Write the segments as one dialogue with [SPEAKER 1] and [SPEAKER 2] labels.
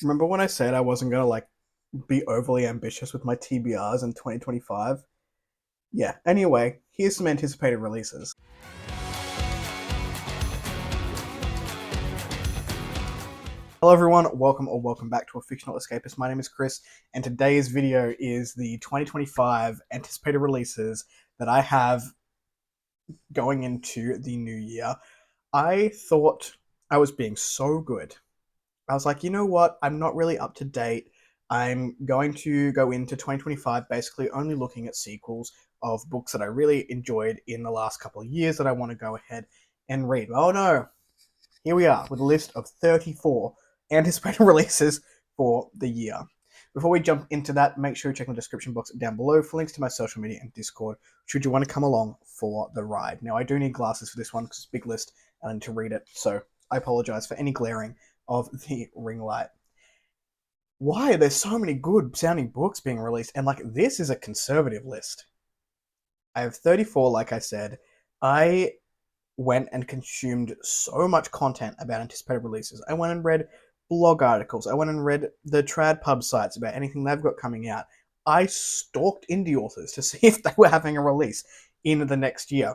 [SPEAKER 1] Remember when I said I wasn't gonna be overly ambitious with my TBRs in 2025? Yeah. Anyway, here's some anticipated releases. Hello everyone, welcome back to A Fictional Escapist. My name is Kris, and today's video is the 2025 anticipated releases that I have going into the new year. I thought I was being so good. I was like, you know what? I'm not really up to date. I'm going to go into 2025 basically only looking at sequels of books that I really enjoyed in the last couple of years that I want to go ahead and read. Oh no, here we are with a list of 34 anticipated releases for the year. Before we jump into that, make sure you check the description box down below for links to my social media and Discord should you want to come along for the ride. Now, I do need glasses for this one because it's a big list and I need to read it, so I apologize for any glaring of the ring light. Why? There's so many good sounding books being released, and this is a conservative list. I have 34, like I said. I went and consumed so much content about anticipated releases. I went and read blog articles. I went and read the trad pub sites about anything they've got coming out. I stalked indie authors to see if they were having a release in the next year,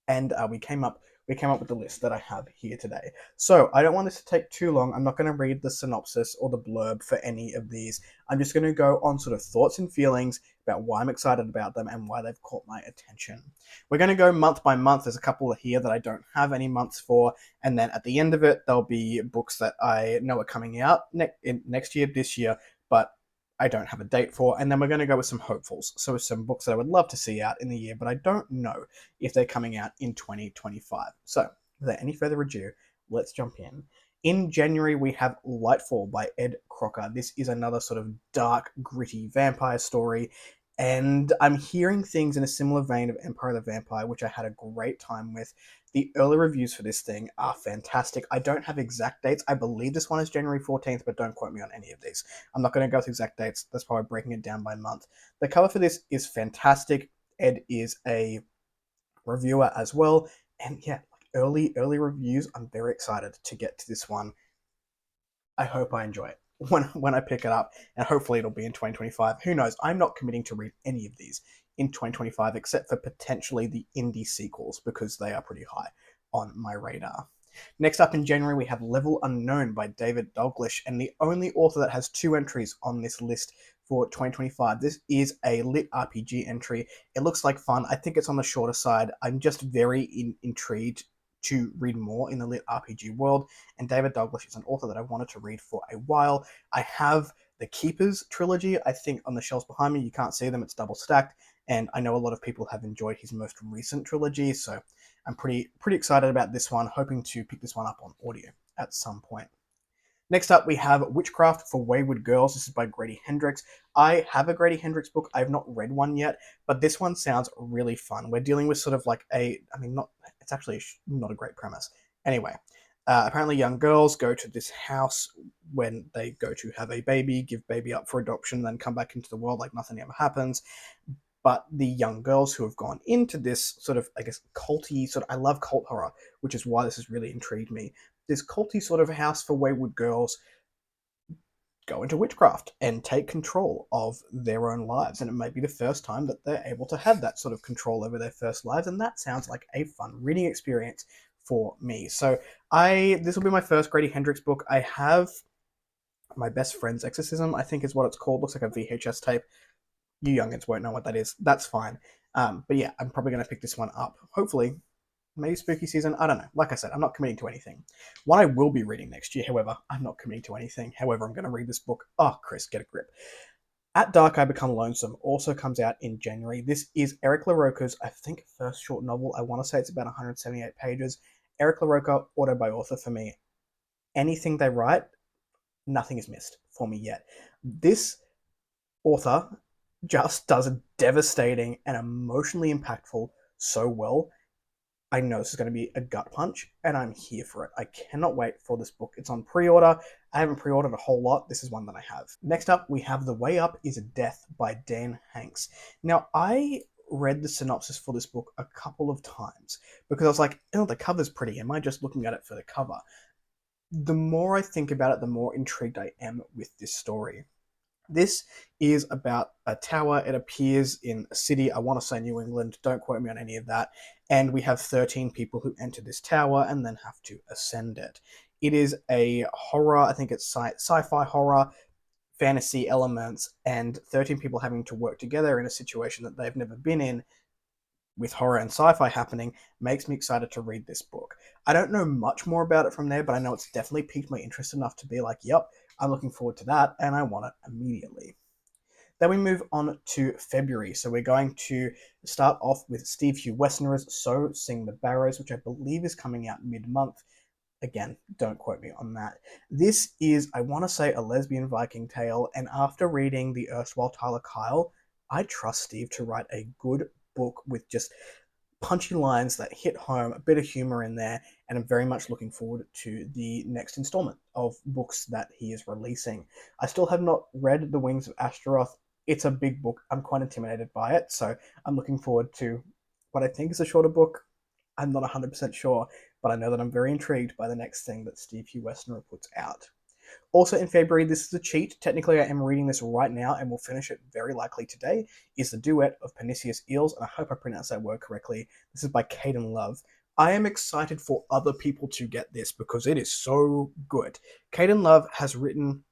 [SPEAKER 1] and we came up with the list that I have here today. So I don't want this to take too long. I'm not going to read the synopsis or the blurb for any of these. I'm just going to go on sort of thoughts and feelings about why I'm excited about them and why they've caught my attention. We're going to go month by month. There's a couple here that I don't have any months for, and then at the end of it, there'll be books that I know are coming out next year, this year, but I don't have a date for, and then we're going to go with some hopefuls. So some books that I would love to see out in the year, but I don't know if they're coming out in 2025. So without any further ado, let's jump in. In January, we have Lightfall by Ed Crocker. This is another sort of dark, gritty vampire story, and I'm hearing things in a similar vein of Empire of the Vampire, which I had a great time with. The early reviews for this thing are fantastic. I don't have exact dates. I believe this one is January 14th, but don't quote me on any of these. I'm not going to go with exact dates. That's probably breaking it down by month. The cover for this is fantastic. Ed is a reviewer as well. And yeah, early reviews. I'm very excited to get to this one. I hope I enjoy it when I pick it up, and hopefully it'll be in 2025. Who knows? I'm not committing to read any of these in 2025 except for potentially the indie sequels because they are pretty high on my radar. Next up in January, we have Level Unknown by David Dalglish, and the only author that has 2 entries on this list for 2025. This is a lit RPG entry. It looks like fun. I think it's on the shorter side. I'm just very intrigued to read more in the lit RPG world, and David Dalglish is an author that I wanted to read for a while. I have the Keepers trilogy, I think, on the shelves behind me. You can't see them, it's double stacked, and I know a lot of people have enjoyed his most recent trilogy, so I'm pretty excited about this one, hoping to pick this one up on audio at some point. Next up, we have Witchcraft for Wayward Girls. This is by Grady Hendrix. I have a Grady Hendrix book. I have not read one yet, but this one sounds really fun. We're dealing with sort of it's actually not a great premise. Anyway, apparently young girls go to this house when they go to have a baby, give baby up for adoption, then come back into the world like nothing ever happens. But the young girls who have gone into this sort of, I guess, culty sort of, I love cult horror, which is why this has really intrigued me. This culty sort of house for wayward girls go into witchcraft and take control of their own lives. And it may be the first time that they're able to have that sort of control over their first lives. And that sounds like a fun reading experience for me. So this will be my first Grady Hendrix book. I have My Best Friend's Exorcism, I think is what it's called. Looks like a VHS tape. You youngins won't know what that is. That's fine. But yeah, I'm probably going to pick this one up. Hopefully, maybe spooky season. I don't know. Like I said, I'm not committing to anything. One I will be reading next year, however, I'm not committing to anything. However, I'm going to read this book. Oh, Kris, get a grip. At Dark I Become Loathsome also comes out in January. This is Eric LaRocca's, I think, first short novel. I want to say it's about 178 pages. Eric LaRocca, author by author for me. Anything they write, nothing is missed for me yet. This author just does a devastating and emotionally impactful so well. I know this is going to be a gut punch, and I'm here for it. I cannot wait for this book. It's on pre-order. I haven't pre-ordered a whole lot. This is one that I have. Next up, we have The Way Up is a Death by Dan Hanks. Now, I read the synopsis for this book a couple of times because I was like, oh, the cover's pretty. Am I just looking at it for the cover? the more I think about it, the more intrigued I am with this story. This is about a tower. It appears in a city. I want to say New England. Don't quote me on any of that. And we have 13 people who enter this tower and then have to ascend it. It is a horror. I think it's sci-fi horror, fantasy elements, and 13 people having to work together in a situation that they've never been in with horror and sci-fi happening makes me excited to read this book. I don't know much more about it from there, but I know it's definitely piqued my interest enough to be like, yep, I'm looking forward to that, and I want it immediately. Then we move on to February. So we're going to start off with Steve Hugh Westerner's So Sing the Barrows, which I believe is coming out mid-month. Again, don't quote me on that. This is, I want to say, a lesbian Viking tale, and after reading the erstwhile Tyler Kyle, I trust Steve to write a good book with just punchy lines that hit home, a bit of humor in there, and I'm very much looking forward to the next installment of books that he is releasing. I still have not read The Wings of Ashtaroth. It's a big book. I'm quite intimidated by it, so I'm looking forward to what I think is a shorter book. I'm not 100% sure, but I know that I'm very intrigued by the next thing that Steve Hugh Westerner puts out. Also in February, this is a cheat. Technically, I am reading this right now and will finish it very likely today, is the Duet of Pernicious, Eels, and I hope I pronounced that word correctly. This is by Caden Love. I am excited for other people to get this because it is so good. Caden Love has written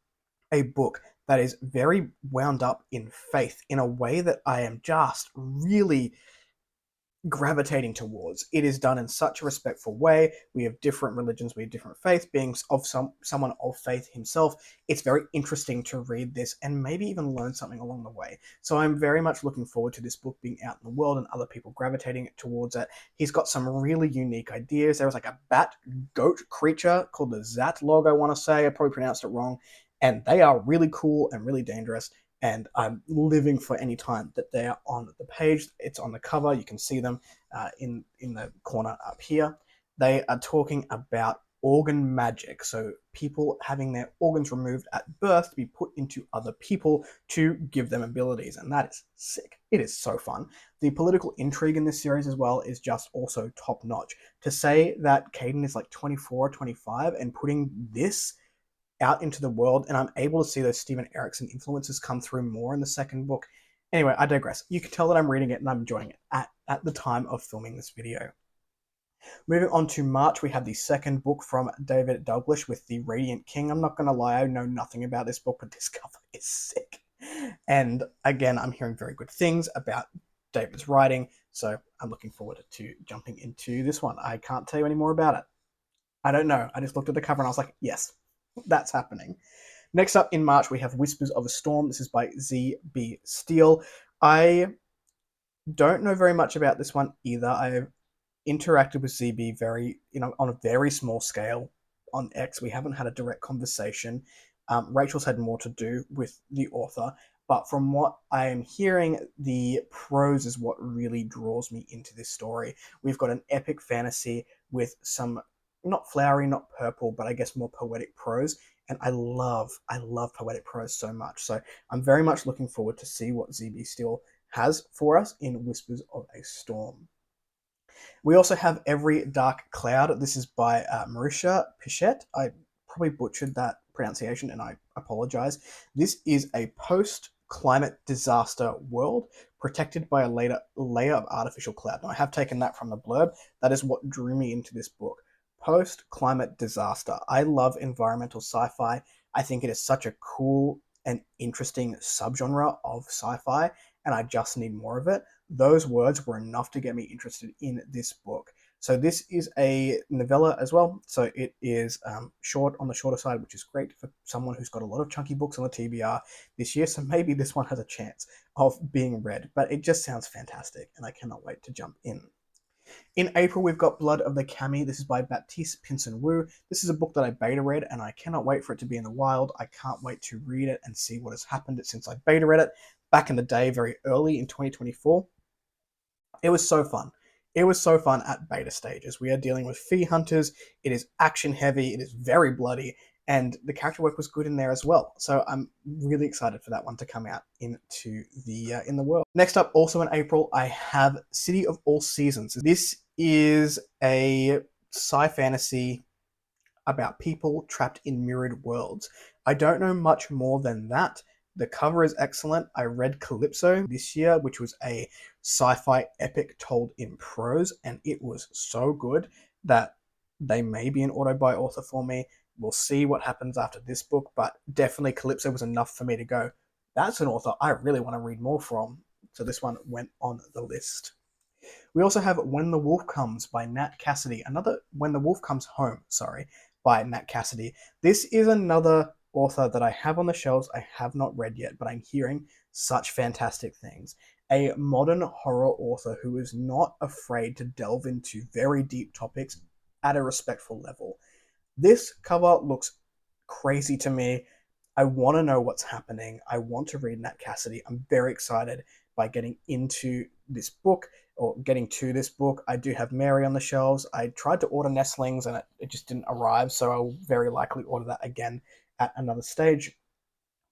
[SPEAKER 1] a book that is very wound up in faith in a way that I am just really gravitating towards. It is done in such a respectful way. We have different religions, we have different faiths. Being of someone of faith himself, it's very interesting to read this and maybe even learn something along the way. So I'm very much looking forward to this book being out in the world and other people gravitating towards it. He's got some really unique ideas. There was like a bat goat creature called the Zatlog, I want to say. I probably pronounced it wrong. And they are really cool and really dangerous, and I'm living for any time that they are on the page. It's on the cover. You can see them in the corner up here. They are talking about organ magic, so people having their organs removed at birth to be put into other people to give them abilities, and that is sick. It is so fun. The political intrigue in this series as well is just also top notch. To say that Caden is like 24 or 25 and putting this out into the world, and I'm able to see those Steven Erikson influences come through more in the second book. Anyway, I digress. You can tell that I'm reading it and I'm enjoying it at the time of filming this video. Moving on to March, we have the second book from David Douglas with The Radiant King. I'm not going to lie, I know nothing about this book, but this cover is sick. And again, I'm hearing very good things about David's writing, so I'm looking forward to jumping into this one. I can't tell you any more about it. I don't know. I just looked at the cover and I was like, yes, that's happening. Next up in March, we have Whispers of a Storm. This is by Z.B. Steele. I don't know very much about this one either. I've interacted with ZB on a very small scale on X. We haven't had a direct conversation. Rachel's had more to do with the author, but from what I am hearing, the prose is what really draws me into this story. We've got an epic fantasy with some not flowery, not purple, but I guess more poetic prose. And I love poetic prose so much. So I'm very much looking forward to see what ZB Steele has for us in Whispers of a Storm. We also have Every Dark Cloud. This is by Marisha Pichette. I probably butchered that pronunciation and I apologize. This is a post-climate disaster world protected by a layer of artificial cloud. Now, I have taken that from the blurb. That is what drew me into this book. Post-climate disaster. I love environmental sci-fi. I think it is such a cool and interesting subgenre of sci-fi, and I just need more of it. Those words were enough to get me interested in this book. So this is a novella as well. So it is short on the shorter side, which is great for someone who's got a lot of chunky books on the TBR this year. So maybe this one has a chance of being read, but it just sounds fantastic and I cannot wait to jump in. In April, we've got Blood of the Kami. This is by Baptiste Pinson Wu. This is a book that I beta read, and I cannot wait for it to be in the wild. I can't wait to read it and see what has happened since I beta read it back in the day, very early in 2024. It was so fun. It was so fun at beta stages. We are dealing with fee hunters. It is action heavy. It is very bloody, and the character work was good in there as well. So I'm really excited for that one to come out into the in the world. Next up, also in April, I have City of All Seasons. This is a sci-fantasy. about people trapped in mirrored worlds. I don't know much more than that. The cover is excellent. I read Calypso this year, which was a sci-fi epic told in prose, and it was so good that they may be an auto-buy author for me. We'll see what happens after this book, but definitely Calypso was enough for me to go, that's an author I really want to read more from. So this one went on the list. We also have When the Wolf Comes by Nat Cassidy. Another When the Wolf Comes Home, sorry, by Nat Cassidy. This is another author that I have on the shelves I have not read yet, but I'm hearing such fantastic things. A modern horror author who is not afraid to delve into very deep topics at a respectful level. This cover looks crazy to me. I want to know what's happening. I want to read Nat Cassidy. I'm very excited by getting into this book or getting to this book. I do have Mary on the shelves. I tried to order Nestlings and it just didn't arrive, so I'll very likely order that again at another stage.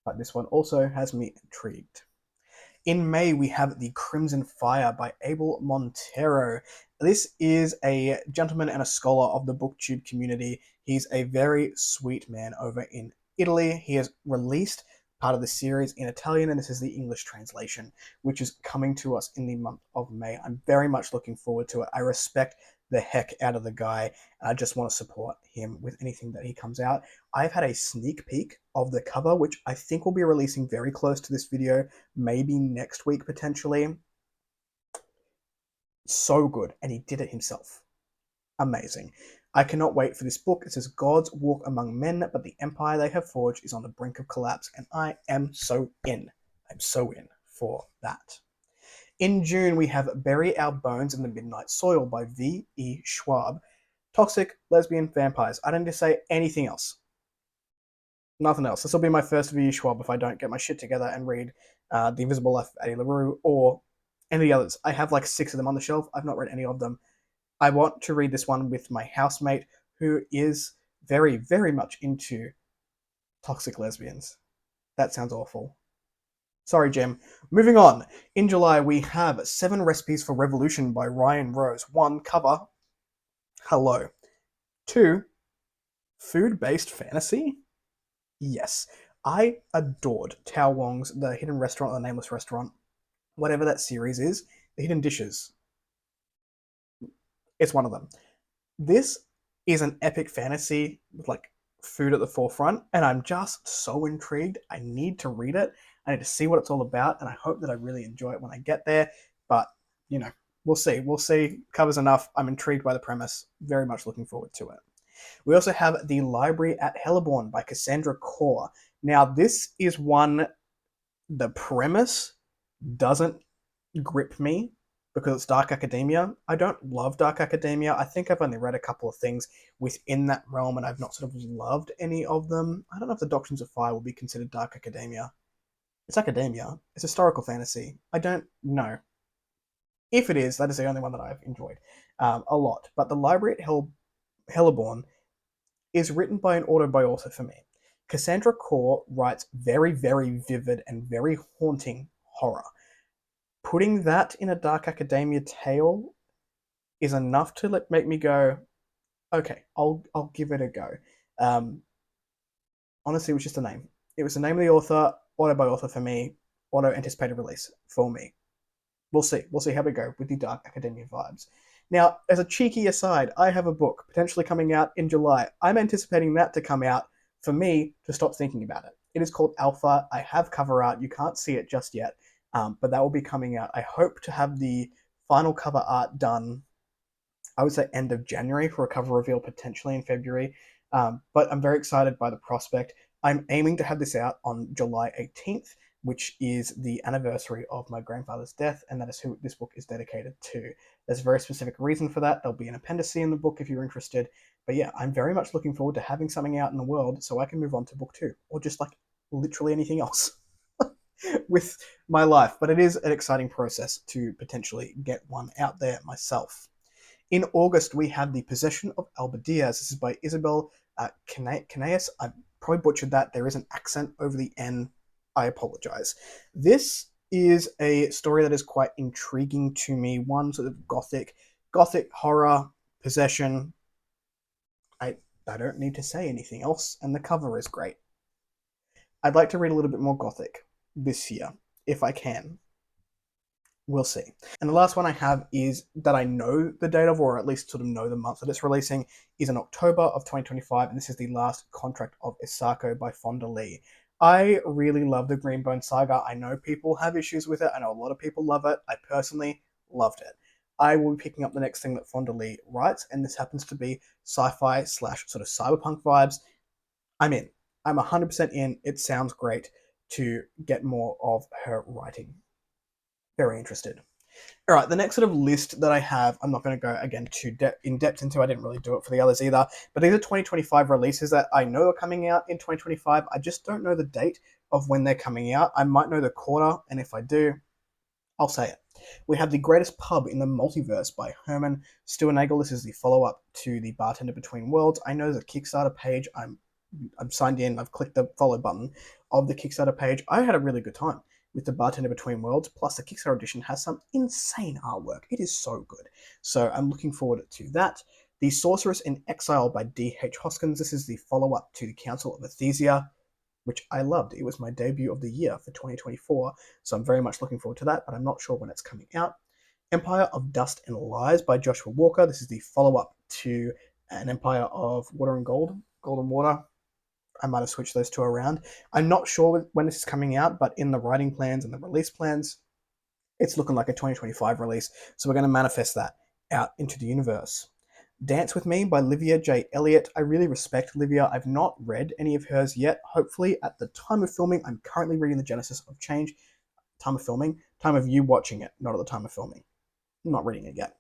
[SPEAKER 1] But this one also has me intrigued. In May, we have The Crimson Fire by Abel Montero. This is a gentleman and a scholar of the BookTube community. He's a very sweet man over in Italy. He has released part of the series in Italian, and this is the English translation, which is coming to us in the month of May. I'm very much looking forward to it. I respect the heck out of the guy, and I just want to support him with anything that he comes out. I've had a sneak peek of the cover, which I think will be releasing very close to this video, maybe next week potentially. So good, and he did it himself. Amazing. I cannot wait for this book. It says gods walk among men, but the empire they have forged is on the brink of collapse, and I am so in. I'm so in for that. In June, we have Bury Our Bones in the Midnight Soil by V.E. Schwab. Toxic, lesbian, vampires. I don't need to say anything else. Nothing else. This will be my first V.E. Schwab if I don't get my shit together and read The Invisible Life of Addie LaRue or any of the others. I have like 6 of them on the shelf. I've not read any of them. I want to read this one with my housemate, who is very, very much into toxic lesbians. That sounds awful. Sorry, Jim. Moving on. In July, we have 7 Recipes for Revolution by Ryan Rose. 1, cover. Hello. 2, food-based fantasy? Yes. I adored Tao Wong's The Hidden Restaurant, The Nameless Restaurant, whatever that series is, The Hidden Dishes. It's one of them. This is an epic fantasy with like food at the forefront, and I'm just so intrigued. I need to read it. I need to see what it's all about, and I hope that I really enjoy it when I get there. But, you know, we'll see. We'll see. Covers enough. I'm intrigued by the premise. Very much looking forward to it. We also have The Library at Hellebore by Cassandra Core. Now, this is one, the premise doesn't grip me because it's dark academia. I don't love dark academia. I think I've only read a couple of things within that realm, and I've not sort of loved any of them. I don't know if the Doctrines of Fire will be considered dark academia. It's academia. It's historical fantasy. I don't know. If it is, that is the only one that I've enjoyed a lot. But The Library at Hellebore is written by an auto-buy author for me. Cassandra Core writes very, very vivid and very haunting horror. Putting that in a dark academia tale is enough to make me go, okay, I'll give it a go. Honestly, it was just a name. It was the name of the author, auto-buy author for me, auto-anticipated release for me. We'll see. We'll see how we go with the dark academia vibes. Now, as a cheeky aside, I have a book potentially coming out in July. I'm anticipating that to come out for me to stop thinking about it. It is called Alpha. I have cover art. You can't see it just yet, but that will be coming out. I hope to have the final cover art done, I would say end of January, for a cover reveal potentially in February. But I'm very excited by the prospect. I'm aiming to have this out on July 18th, which is the anniversary of my grandfather's death, and that is who this book is dedicated to. There's a very specific reason for that. There'll be an appendice in the book if you're interested. But yeah, I'm very much looking forward to having something out in the world so I can move on to book 2, or just like literally anything else with my life. But it is an exciting process to potentially get one out there myself. In August, we have The Possession of Alba Diaz. This is by Isabel Canaeus. I probably butchered that. There is an accent over the N. I apologize. This is a story that is quite intriguing to me. One sort of gothic horror, possession. I don't need to say anything else, and the cover is great. I'd like to read a little bit more Gothic this year, if I can. We'll see. And the last one I have is that I know the date of, or at least sort of know the month that it's releasing, is in October of 2025, and this is the last contract of Isako by Fonda Lee. I really love the Greenbone Saga. I know people have issues with it. I know a lot of people love it. I personally loved it. I will be picking up the next thing that Fonda Lee writes, and this happens to be sci-fi / sort of cyberpunk vibes. I'm in. I'm 100% in. It sounds great to get more of her writing. Very interested. All right, the next sort of list that I have, I'm not going to go again too in depth into. I didn't really do it for the others either, but these are 2025 releases that I know are coming out in 2025. I just don't know the date of when they're coming out. I might know the quarter, and if I do, I'll say it. We have The Greatest Pub in the Multiverse by Herman Steuernagel. This is the follow-up to The Bartender Between Worlds. I know the Kickstarter page. I'm signed in. I've clicked the follow button of the Kickstarter page. I had a really good time with The Bartender Between Worlds, plus the Kickstarter edition has some insane artwork. It is so good. So I'm looking forward to that. The Sorceress in Exile by D.H. Hoskins. This is the follow-up to The Council of Athesia, which I loved. It was my debut of the year for 2024, so I'm very much looking forward to that, but I'm not sure when it's coming out. Empire of Dust and Lies by Joshua Walker. This is the follow-up to An Empire of Water and Gold, Gold and Water. I might have switched those two around. I'm not sure when this is coming out, but in the writing plans and the release plans, it's looking like a 2025 release. So we're going to manifest that out into the universe. Dance With Me by Livia J. Elliott. I really respect Livia. I've not read any of hers yet. Hopefully, at the time of filming, I'm currently reading The Genesis of Change. Time of filming, time of you watching it, not at the time of filming. I'm not reading it yet.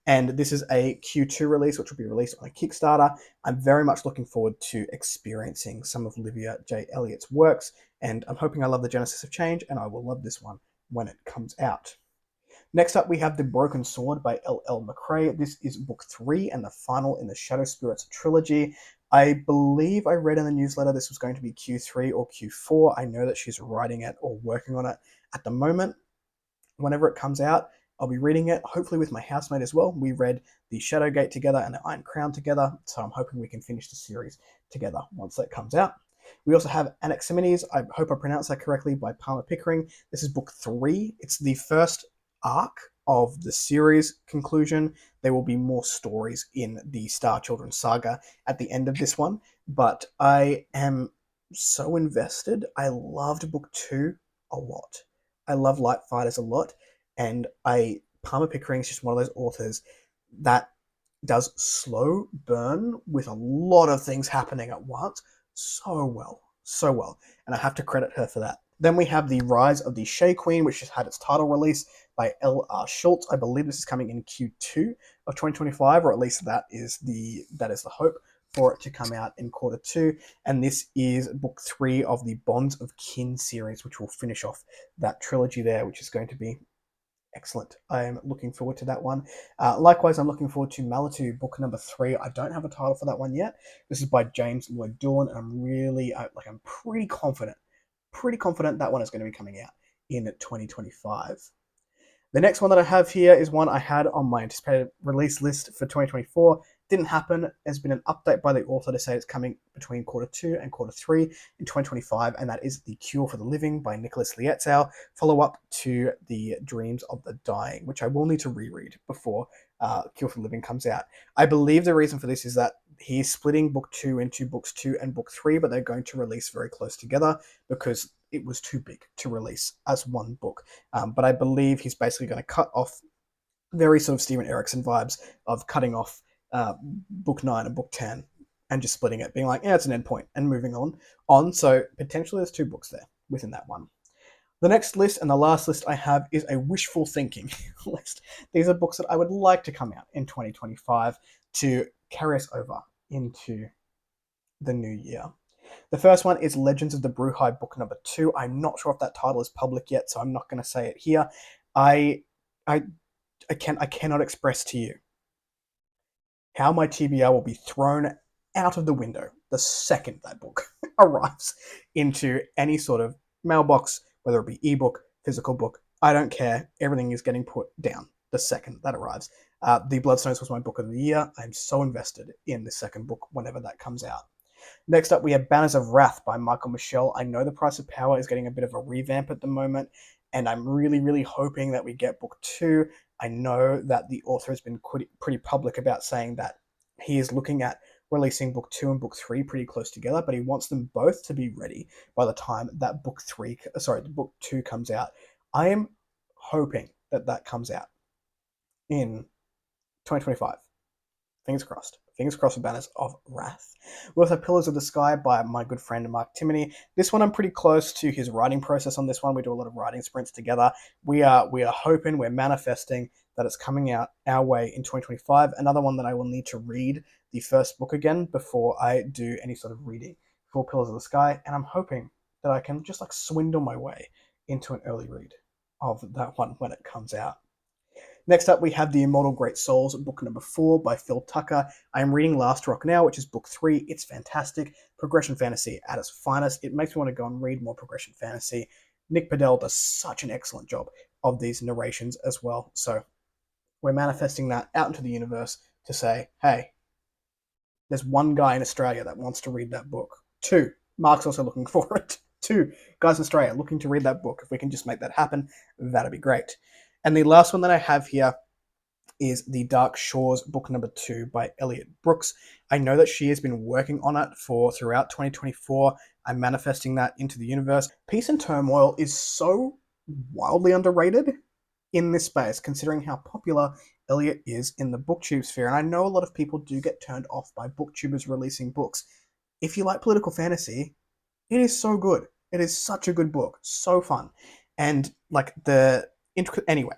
[SPEAKER 1] And this is a Q2 release, which will be released on a Kickstarter. I'm very much looking forward to experiencing some of Livia J. Elliott's works, and I'm hoping I love The Genesis of Change, and I will love this one when it comes out. Next up, we have The Broken Sword by L.L. McRae. This is book 3 and the final in the Shadow Spirits trilogy. I believe I read in the newsletter this was going to be Q3 or Q4. I know that she's writing it or working on it at the moment. Whenever it comes out, I'll be reading it, hopefully with my housemate as well. We read the Shadowgate together and the Iron Crown together, so I'm hoping we can finish the series together once that comes out. We also have Anaximenes, I hope I pronounced that correctly, by Palmer Pickering. This is book 3. It's the first arc of the series conclusion. There will be more stories in the Star Children saga at the end of this one, but I am so invested. I loved book 2 a lot. I love Light Fighters a lot, and Palmer Pickering is just one of those authors that does slow burn with a lot of things happening at once so well, and I have to credit her for that. Then we have The Rise of the Shea Queen, which has had its title release by L.R. Schultz. I believe this is coming in Q2 of 2025, or at least that is the hope for it to come out in quarter 2. And this is book 3 of the Bonds of Kin series, which will finish off that trilogy there, which is going to be excellent. I am looking forward to that one. Likewise, I'm looking forward to Malatu, book number 3. I don't have a title for that one yet. This is by James Lloyd Doolan, and I'm pretty confident that one is going to be coming out in 2025. The next one that I have here is one I had on my anticipated release list for 2024. Didn't happen. There's been an update by the author to say it's coming between quarter 2 and quarter 3 in 2025, and that is The Cure for the Living by Nicholas Lietzow, follow-up to The Dreams of the Dying, which I will need to reread before Cure for the Living comes out. I believe the reason for this is that he's splitting book 2 into books 2 and book 3, but they're going to release very close together because it was too big to release as one book. But I believe he's basically going to cut off, very sort of Steven Erikson vibes of cutting off book 9 and book 10 and just splitting it, being like, yeah, it's an endpoint, and moving on. So potentially there's 2 books there within that one. The next list and the last list I have is a wishful thinking list. These are books that I would like to come out in 2025 to carry us over into the new year. The first one is Legends of the Bruhai, book number 2. I'm not sure if that title is public yet, so I'm not going to say it here. I cannot express to you how my TBR will be thrown out of the window the second that book arrives into any sort of mailbox, whether it be ebook, physical book. I don't care. Everything is getting put down the second that arrives. The Bloodstones was my book of the year. I'm so invested in the second book whenever that comes out. Next up, we have Banners of Wrath by Michael Michel. I know The Price of Power is getting a bit of a revamp at the moment, and I'm really, really hoping that we get book 2. I know that the author has been pretty public about saying that he is looking at releasing book 2 and book 3 pretty close together, but he wants them both to be ready by the time that book 2 comes out. I am hoping that that comes out in 2025. Fingers crossed. Fingers crossed for Banners of Wrath. We also have Pillars of the Sky by my good friend Mark Timoney. This one I'm pretty close to his writing process on this one. We do a lot of writing sprints together. We are hoping, we're manifesting that it's coming out our way in 2025. Another one that I will need to read the first book again before I do any sort of reading for Pillars of the Sky. And I'm hoping that I can just like swindle my way into an early read of that one when it comes out. Next up, we have The Immortal Great Souls, book number 4 by Phil Tucker. I am reading Last Rock now, which is book 3. It's fantastic. Progression fantasy at its finest. It makes me want to go and read more progression fantasy. Nick Padell does such an excellent job of these narrations as well. So we're manifesting that out into the universe to say, hey, there's one guy in Australia that wants to read that book. 2, Mark's also looking for it. 2 guys in Australia looking to read that book. If we can just make that happen, that'd be great. And the last one that I have here is The Dark Shores, book number 2 by Elliot Brooks. I know that she has been working on it throughout 2024. I'm manifesting that into the universe. Peace and Turmoil is so wildly underrated in this space, considering how popular Elliot is in the booktube sphere. And I know a lot of people do get turned off by booktubers releasing books. If you like political fantasy, it is so good. It is such a good book. So fun. And like anyway,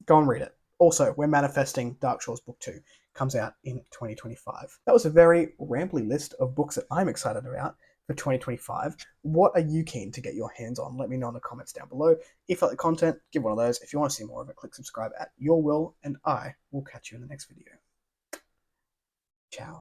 [SPEAKER 1] go and read it. Also, we're manifesting Dark Shores book 2 comes out in 2025. That was a very rambly list of books that I'm excited about for 2025. What are you keen to get your hands on? Let me know in the comments down below. If you like the content, give one of those. If you want to see more of it, click subscribe at your will, and I will catch you in the next video. Ciao.